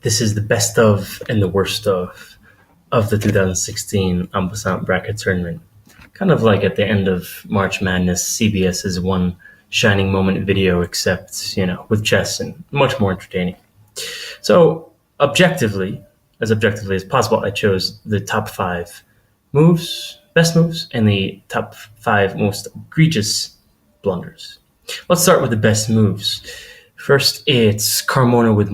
This is the best of and the worst of the 2016 En Passant bracket tournament. Kind of like at the end of March Madness, CBS's one shining moment video, except, with chess and much more entertaining. So, objectively as possible, I chose the top 5 best moves, and the top 5 most egregious blunders. Let's start with the best moves. First, it's Carmona with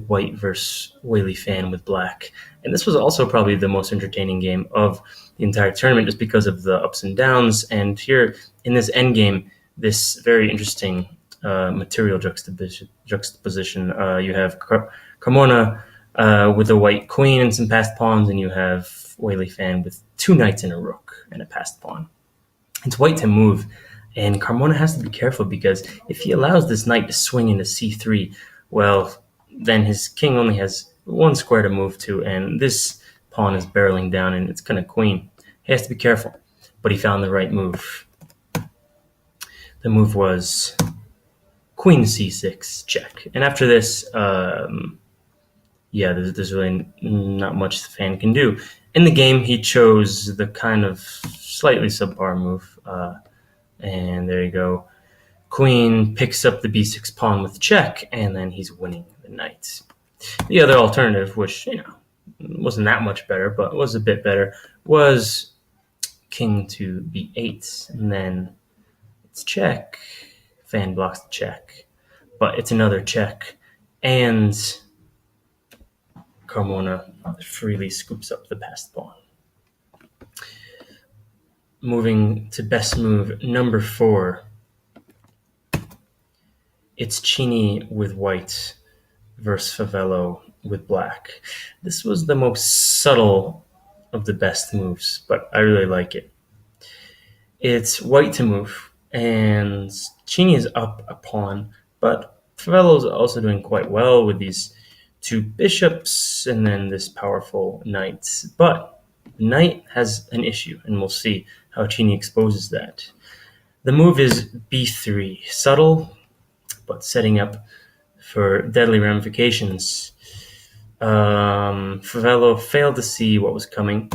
white versus Whaley Fan with black. And this was also probably the most entertaining game of the entire tournament just because of the ups and downs. And here in this endgame, this very interesting material juxtaposition. You have Carmona with a white queen and some passed pawns, and you have Whaley Fan with 2 knights and a rook and a passed pawn. It's white to move, and Carmona has to be careful because if he allows this knight to swing into c3, well, then his king only has 1 square to move to, and this pawn is barreling down, and it's going to queen. He has to be careful, but he found the right move. The move was queen c6 check, and after this, there's really not much the fan can do. In the game, he chose the kind of slightly subpar move, and there you go. Queen picks up the b6 pawn with check, and then he's winning the knight. The other alternative, which wasn't that much better, but was a bit better, was king to b8, and then it's check. Fan blocks the check, but it's another check, and Carmona freely scoops up the passed pawn. Moving to best move number 4. It's Cini with white versus Favello with black. This was the most subtle of the best moves, but I really like it. It's white to move, and Cini is up a pawn, but Favello is also doing quite well with these 2 bishops and then this powerful knight. But the knight has an issue, and we'll see how Cini exposes that. The move is b3, subtle, but setting up for deadly ramifications. Favello failed to see what was coming.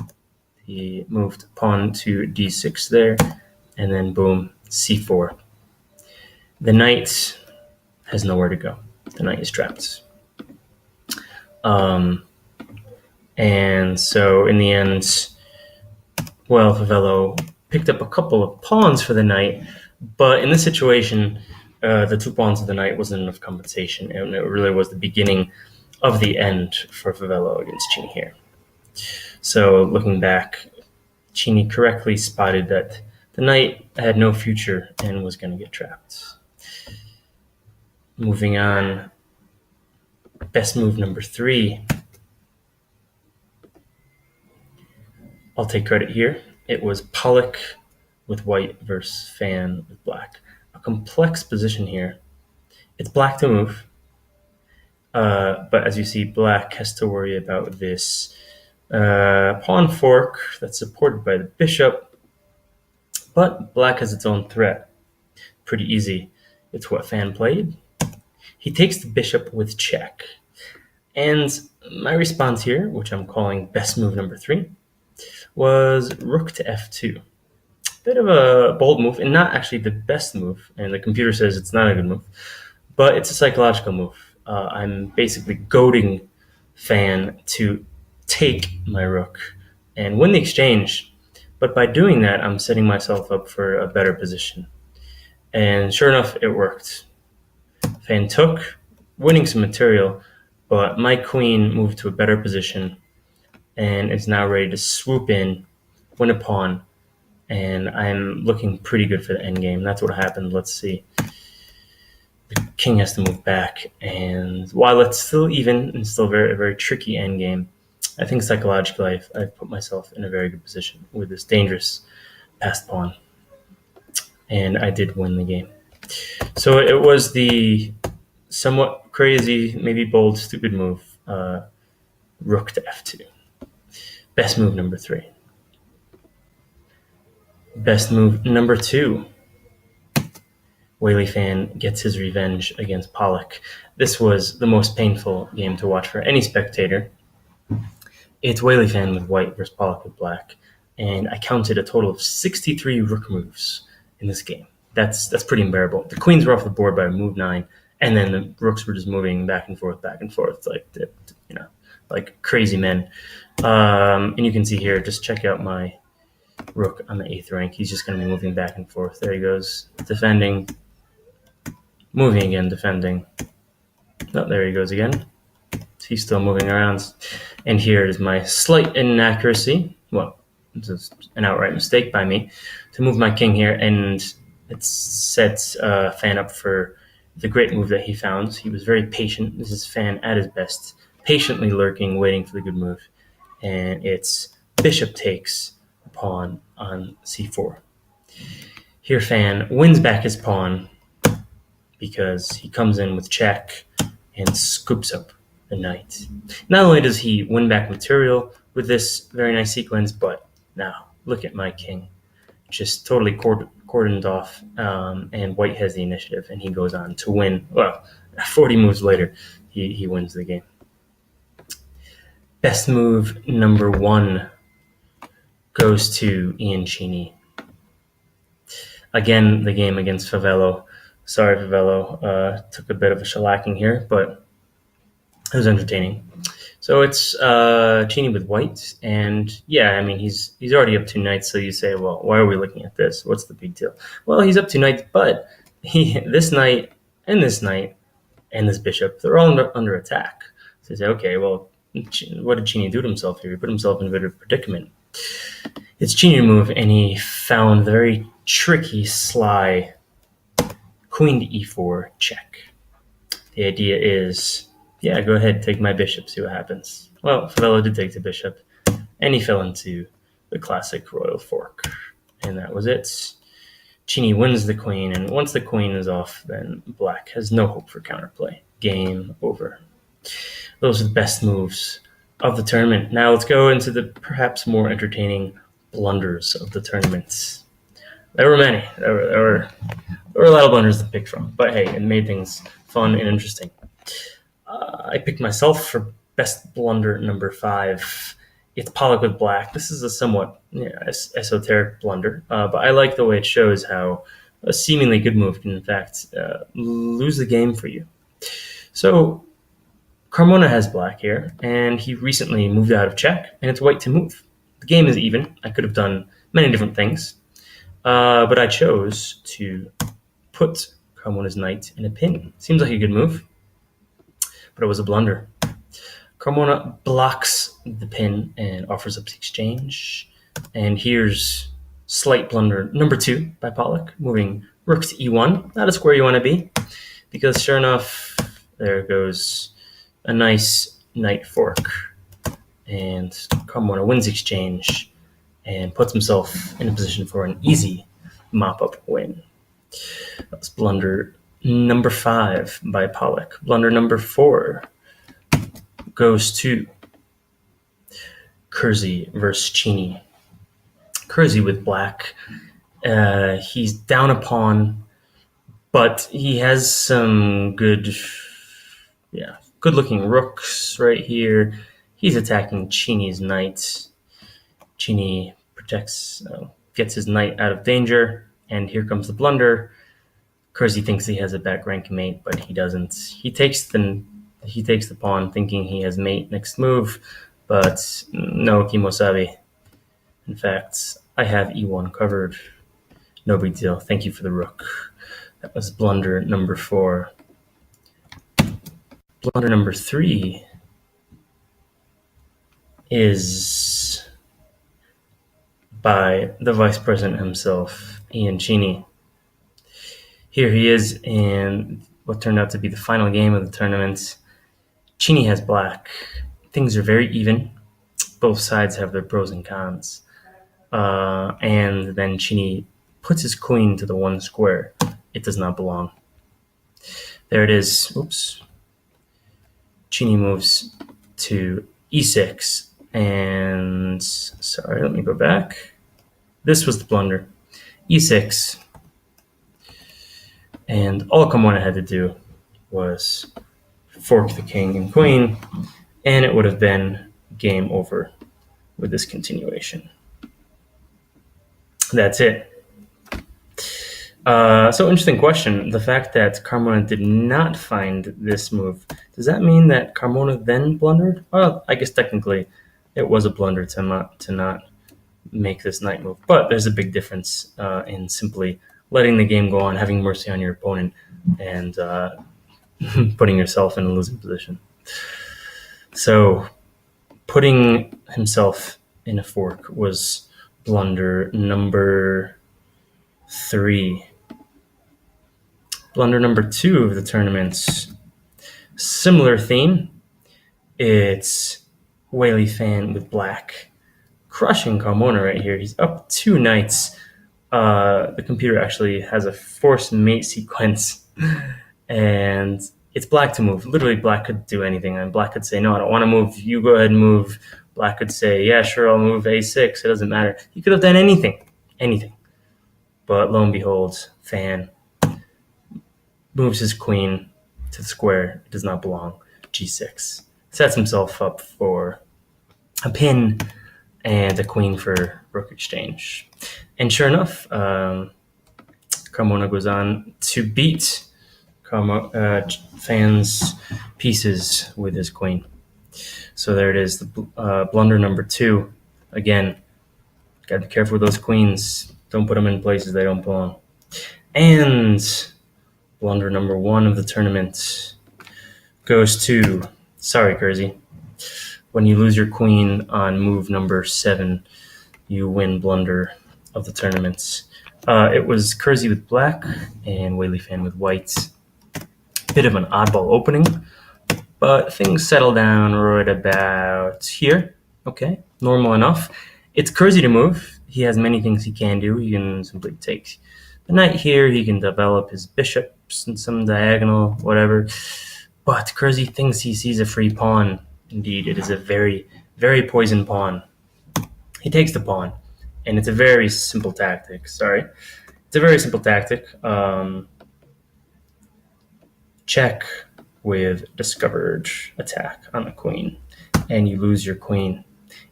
He moved pawn to d6 there, and then boom, c4. The knight has nowhere to go. The knight is trapped. And so in the end, Favello picked up a couple of pawns for the knight, but in this situation, the 2 pawns of the knight wasn't enough compensation, and it really was the beginning of the end for Favello against Cini here. So looking back, Cini correctly spotted that the knight had no future and was going to get trapped. Moving on, best move number 3. I'll take credit here. It was Pollock with white versus Fan with black. A complex position here. It's black to move, but as you see, black has to worry about this pawn fork that's supported by the bishop, but black has its own threat. Pretty easy. It's what Fan played. He takes the bishop with check. And my response here, which I'm calling best move number 3, was rook to f2. Bit of a bold move, and not actually the best move, and the computer says it's not a good move, but it's a psychological move. I'm basically goading Fan to take my rook and win the exchange, but by doing that, I'm setting myself up for a better position. And sure enough, it worked. Fan took, winning some material, but my queen moved to a better position and is now ready to swoop in, win a pawn, and I'm looking pretty good for the endgame. That's what happened. Let's see. The king has to move back, and while it's still even and still very, very tricky endgame, I think psychologically I've put myself in a very good position with this dangerous passed pawn, and I did win the game. So it was the somewhat crazy, maybe bold, stupid move, rook to f2. Best move number 3. Best move number 2. Whaley fan gets his revenge against Pollock. This was the most painful game to watch for any spectator. It's Whaley fan with white versus Pollock with black, and I counted a total of 63 rook moves in this game. That's pretty unbearable. The queens were off the board by move 9, and then the rooks were just moving back and forth, like crazy men. And you can see here, just check out my rook on the 8th rank. He's just going to be moving back and forth. There he goes, defending, moving again, defending. Oh, there he goes again. He's still moving around. And here is my slight inaccuracy. Well, it's just an outright mistake by me to move my king here, and it sets Fan up for the great move that he found. He was very patient. This is Fan at his best, patiently lurking, waiting for the good move. And it's bishop takes pawn on c4. Here Fan wins back his pawn because he comes in with check and scoops up the knight. Not only does he win back material with this very nice sequence, but now look at my king, just totally cordoned off, and white has the initiative, and he goes on to win. Well, 40 moves later, he wins the game. Best move number 1 goes to Ian Cheney. Again, the game against Favello. Sorry, Favello, took a bit of a shellacking here, but it was entertaining. So it's Cheney with white, and yeah, I mean, he's already up 2 knights, so you say, well, why are we looking at this? What's the big deal? Well, he's up 2 knights, but this knight and this bishop, they're all under attack. So you say, okay, well, what did Cheney do to himself here? He put himself in a bit of a predicament. It's Cheney move, and he found the very tricky, sly queen to e4 check. The idea is, yeah, go ahead, take my bishop, see what happens. Well, Favello did take the bishop, and he fell into the classic royal fork. And that was it. Cheney wins the queen, and once the queen is off, then black has no hope for counterplay. Game over. Those are the best moves of the tournament. Now let's go into the perhaps more entertaining blunders of the tournament. There were many. There were a lot of blunders to pick from, but hey, it made things fun and interesting. I picked myself for best blunder number 5. It's Pollock with black. This is a somewhat esoteric blunder, but I like the way it shows how a seemingly good move can, in fact, lose the game for you. So Carmona has black here, and he recently moved out of check, and it's white to move. The game is even. I could have done many different things, but I chose to put Carmona's knight in a pin. Seems like a good move, but it was a blunder. Carmona blocks the pin and offers up the exchange. And here's slight blunder number 2 by Pollock, moving rook to e1. Not a square you want to be, because sure enough, there goes a nice knight fork. And Carmona wins exchange and puts himself in a position for an easy mop-up win. That was blunder number 5 by Pollock. Blunder number 4 goes to Kersey versus Cheney. Kersey with black. He's down a pawn, but he has some good-looking rooks right here. He's attacking Cheney's knight. Cheney gets his knight out of danger, and here comes the blunder. Kersey thinks he has a back rank mate, but he doesn't. He takes the pawn, thinking he has mate next move, but no, Kimosabe. In fact, I have e1 covered. No big deal. Thank you for the rook. That was blunder number 4. Blunder number 3 is by the vice president himself, Ian Cheney. Here he is in what turned out to be the final game of the tournament. Cheney has black. Things are very even. Both sides have their pros and cons. And then Cheney puts his queen to the 1 square. It does not belong. There it is. Oops. Cheney moves to e6. And, sorry, let me go back. This was the blunder. e6. And all Carmona had to do was fork the king and queen, and it would have been game over with this continuation. That's it. So interesting question. The fact that Carmona did not find this move, does that mean that Carmona then blundered? Well, I guess technically it was a blunder to not make this knight move. But there's a big difference in simply letting the game go on, having mercy on your opponent, and putting yourself in a losing position. So putting himself in a fork was blunder number 3. Blunder number 2 of the tournament, similar theme. It's Wei Li Fan with black, crushing Carmona right here. He's up 2 knights. The computer actually has a forced mate sequence, and it's black to move. Literally, black could do anything, and black could say, no, I don't want to move. You go ahead and move. Black could say, yeah, sure, I'll move a6. It doesn't matter. He could have done anything. But lo and behold, Fan moves his queen to the square. It does not belong. G6. Sets himself up for a pin and a queen for rook exchange. And sure enough, Carmona goes on to beat Fan's pieces with his queen. So there it is, the blunder number 2. Again, got to be careful with those queens. Don't put them in places they don't belong. And blunder number 1 of the tournament goes to, sorry, Kersey. When you lose your queen on move number 7, you win blunder of the tournament. It was Kersey with black and Wei Li Fan with white. Bit of an oddball opening, but things settle down right about here. Okay, normal enough. It's Kersey to move. He has many things he can do. He can simply take the knight here. He can develop his bishops in some diagonal, whatever. But Kersey thinks he sees a free pawn. Indeed, it is a very, very poison pawn. He takes the pawn, and it's a very simple tactic. It's a very simple tactic. Check with discovered attack on the queen, and you lose your queen.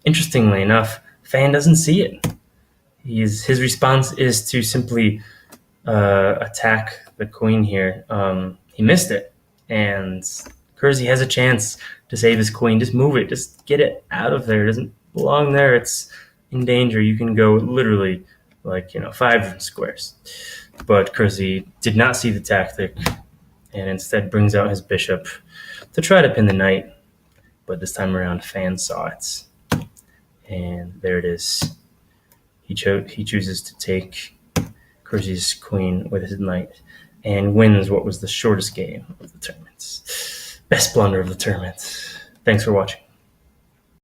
Interestingly enough, Fan doesn't see it. His response is to simply attack the queen here. He missed it, and Kersey has a chance to save his queen. Just move it. Just get it out of there. It doesn't belong there. It's in danger. You can go literally 5 squares. But Kersey did not see the tactic and instead brings out his bishop to try to pin the knight. But this time around, Fan saw it. And there it is. He chooses to take Kersey's queen with his knight and wins what was the shortest game of the tournament. Best blunder of the tournament. Thanks for watching.